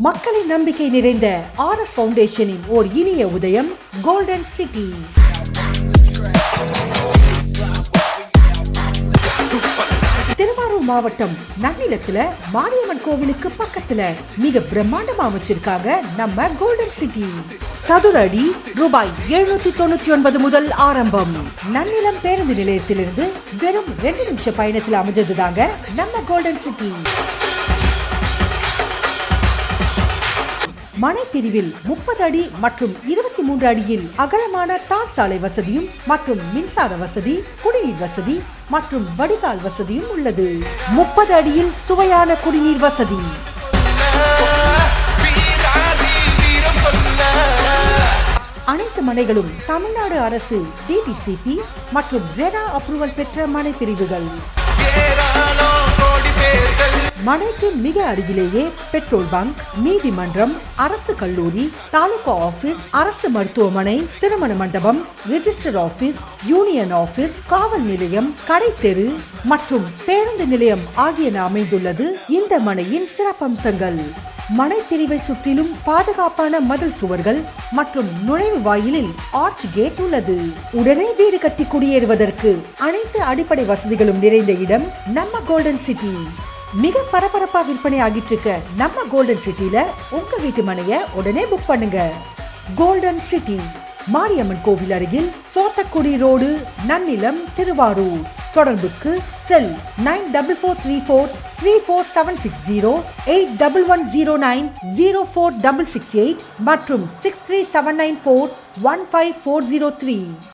மக்களின் நம்பிக்கை நிறைந்த ஆர்எஸ் ஃபவுண்டேஷனின் ஓர் இனிய உதயம் கோல்டன் சிட்டி. திருவாரூர் மாவட்டம் நன்னிலத்துல மாரியம்மன் கோவிலுக்கு பக்கத்துல மிக பிரம்மாண்டமா அமைச்சிருக்காங்க நம்ம கோல்டன் சிட்டி. சதுர அடி ரூபாய் 799 முதல் ஆரம்பம். நன்னிலம் பேருந்து நிலையத்திலிருந்து வெறும் 2 நிமிஷ பயணத்தில் அமைஞ்சதுதாங்க நம்ம கோல்டன் சிட்டி. மனை பிரிவில் 30 அடி மற்றும் 23 அடியில் அகலமான தார் சாலை வசதியும் மற்றும் மின்சார வசதி, குடிநீர் வசதி மற்றும் வடிகால் வசதியும் உள்ளது. 30 அடியில் சுவையான குடிநீர் வசதி. அனைத்து மனைகளும் தமிழ்நாடு அரசு டிபிசிபி மற்றும் ரெரா அப்ரூவல் பெற்ற மனை பிரிவுகள். மனைக்கு மிக அருகிலேயே பெட்ரோல் பங்க், நீதிமன்றம், அரசு கல்லூரி, தாலுகா ஆபீஸ், அரசு மருத்துவமனை, திருமண மண்டபம், ரெஜிஸ்டர் ஆபீஸ், யூனியன் ஆபீஸ், காவல் நிலையம், கடை தெரு மற்றும் பேருந்து நிலையம் ஆகியன அமைந்துள்ளது இந்த மனையின் சிறப்பம்சங்கள். மனை பிரிவை சுற்றிலும் பாதுகாப்பான மதில் சுவர்கள் மற்றும் நுழைவு வாயிலில் ஆர்ச் கேட் உள்ளது. உடனே வீடு கட்டி குடியேறுவதற்கு அனைத்து அடிப்படை வசதிகளும் நிறைந்த இடம் நம்ம கோல்டன் சிட்டி. மிக பரபரப்பா விற்பனை ஆகிட்டு இருக்க நம்ம கோல்டன் சிட்டில உங்க வீட்டு மனைய உடனே புக் பண்ணுங்க. கோல்டன் சிட்டி, மாரியம்மன் கோவில் அருகில், சோத்தக்குடி ரோடு, நன்னிலம், திருவாரூர். தொடர்புக்கு செல் 9434347760, 8110904668 மற்றும் 63794154003.